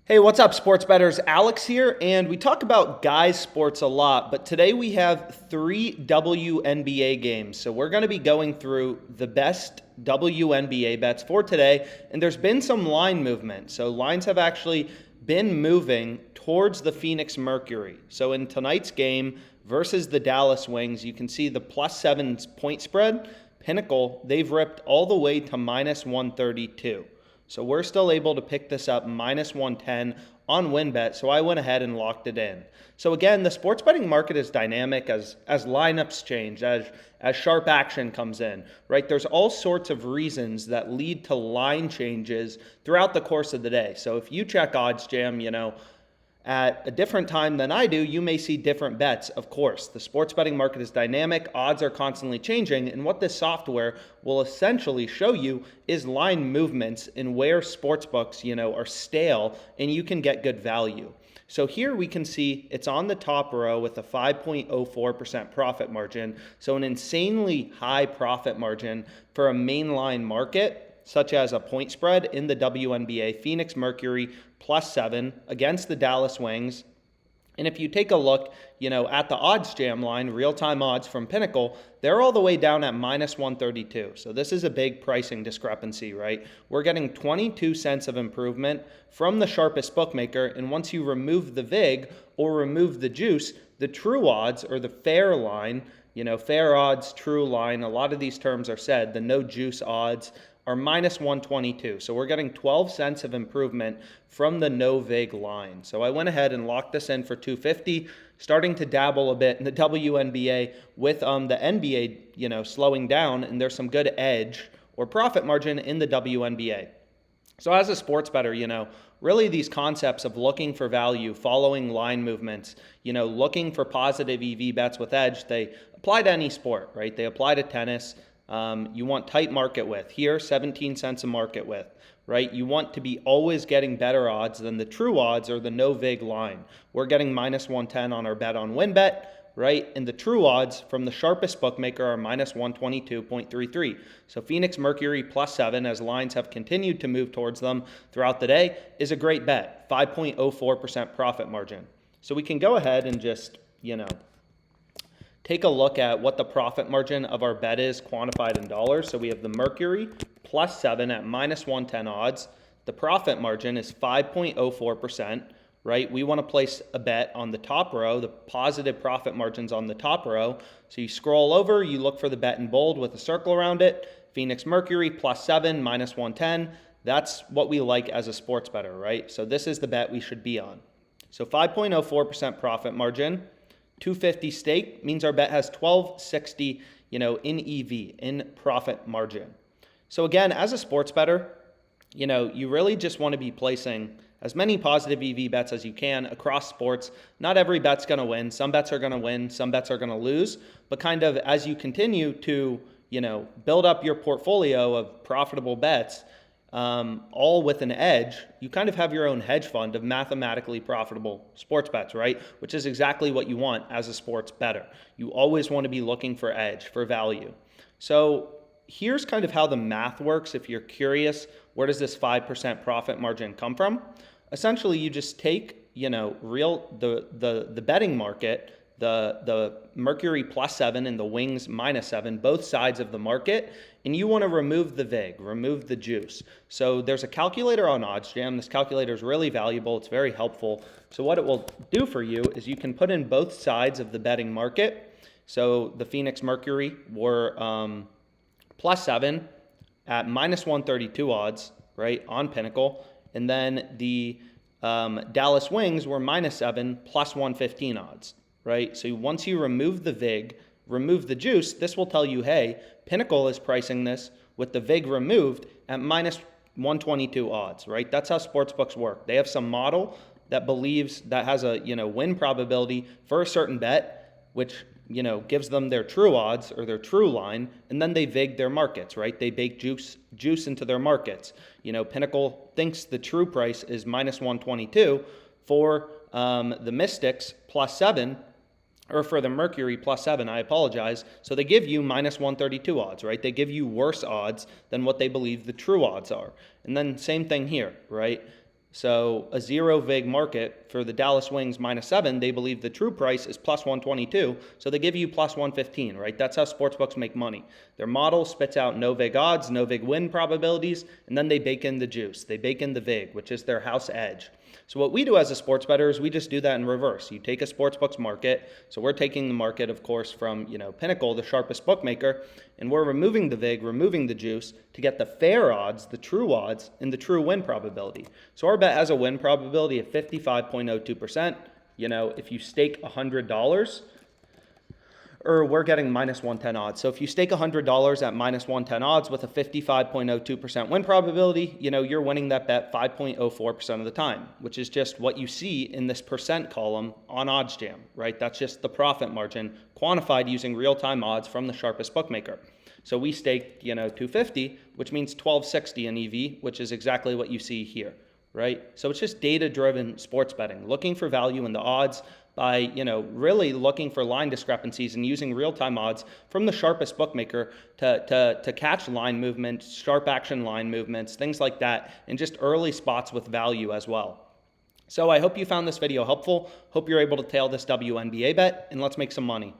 Hey, what's up, sports bettors? Alex here, and we talk about guys sports a lot, but today we have 3 WNBA games. So we're going to be going through the best WNBA bets for today, and there's been some line movement. So lines have actually been moving towards the Phoenix Mercury. So in tonight's game versus the Dallas Wings, you can see the +7 point spread. Pinnacle, they've ripped all the way to -132. So we're still able to pick this up -110 on WynnBet, so I went ahead and locked it in. So again, the sports betting market is dynamic as lineups change, as sharp action comes in, right? There's all sorts of reasons that lead to line changes throughout the course of the day. So if you check OddsJam, at a different time than I do, you may see different bets. Of course, the sports betting market is dynamic, odds are constantly changing, and what this software will essentially show you is line movements and where sportsbooks, are stale and you can get good value. So here we can see it's on the top row with a 5.04% profit margin. So an insanely high profit margin for a mainline market, such as a point spread in the WNBA, Phoenix Mercury +7 against the Dallas Wings. And if you take a look, at the OddsJam line, real-time odds from Pinnacle, they're all the way down at -132. So this is a big pricing discrepancy, right? We're getting 22 cents of improvement from the sharpest bookmaker. And once you remove the VIG or remove the juice, the true odds or the fair line, fair odds, true line, a lot of these terms are said, the no juice odds are -122. So we're getting 12 cents of improvement from the no vig line. So I went ahead and locked this in for 250, starting to dabble a bit in the WNBA with the NBA, slowing down, and there's some good edge or profit margin in the WNBA. So as a sports bettor, really these concepts of looking for value, following line movements, looking for positive EV bets with edge, they apply to any sport, right? They apply to tennis. You want tight market width. Here, 17 cents a market width, right? You want to be always getting better odds than the true odds or the no vig line. We're getting -110 on our bet on WynnBet, right? And the true odds from the sharpest bookmaker are -122.33. So Phoenix Mercury +7, as lines have continued to move towards them throughout the day, is a great bet, 5.04% profit margin. So we can go ahead and just, take a look at what the profit margin of our bet is quantified in dollars. So we have the Mercury +7 at -110 odds. The profit margin is 5.04%, right? We want to place a bet on the top row, the positive profit margins on the top row. So you scroll over, you look for the bet in bold with a circle around it. Phoenix Mercury +7, -110. That's what we like as a sports bettor, right? So this is the bet we should be on. So 5.04% profit margin. 250 stake means our bet has 1260, in EV, in profit margin. So again, as a sports bettor, you really just want to be placing as many positive EV bets as you can across sports. Not every bet's going to win. Some bets are going to win, some bets are going to lose, but kind of as you continue to, build up your portfolio of profitable bets, all with an edge, you kind of have your own hedge fund of mathematically profitable sports bets, right? Which is exactly what you want as a sports bettor. You always want to be looking for edge, for value. So here's kind of how the math works. If you're curious, where does this 5% profit margin come from? Essentially, you just take, the betting market, the Mercury +7 and the Wings -7, both sides of the market, and you want to remove the VIG, remove the juice. So there's a calculator on OddsJam. This calculator is really valuable. It's very helpful. So what it will do for you is you can put in both sides of the betting market. So the Phoenix Mercury were +7 at -132 odds, right, on Pinnacle, and then the Dallas Wings were -7 +115 odds. Right? So once you remove the VIG, remove the juice, this will tell you, hey, Pinnacle is pricing this with the VIG removed at -122 odds, right? That's how sportsbooks work. They have some model that believes that has a, win probability for a certain bet, which, gives them their true odds or their true line, and then they VIG their markets, right? They bake juice into their markets. Pinnacle thinks the true price is -122 for the Mystics +7, or for the Mercury +7, I apologize. So they give you -132 odds, right? They give you worse odds than what they believe the true odds are. And then same thing here, right? So a zero vig market for the Dallas Wings -7, they believe the true price is plus 122. So they give you plus 115, right? That's how sportsbooks make money. Their model spits out no vig odds, no vig win probabilities, and then they bake in the juice. They bake in the vig, which is their house edge. So what we do as a sports bettor is we just do that in reverse. You take a sportsbook's market. So we're taking the market, of course, from Pinnacle, the sharpest bookmaker, and we're removing the vig, removing the juice to get the fair odds, the true odds, and the true win probability. So our bet has a win probability of 55.02%. If you stake $100, or we're getting -110 odds. So if you stake $100 at -110 odds with a 55.02% win probability, you're winning that bet 5.04% of the time, which is just what you see in this percent column on OddsJam, right? That's just the profit margin quantified using real-time odds from the sharpest bookmaker. So we staked, 250, which means 1260 in EV, which is exactly what you see here, right? So it's just data-driven sports betting, looking for value in the odds by, really looking for line discrepancies and using real-time odds from the sharpest bookmaker to catch line movements, sharp action line movements, things like that, and just early spots with value as well. So I hope you found this video helpful. Hope you're able to tail this WNBA bet, and let's make some money.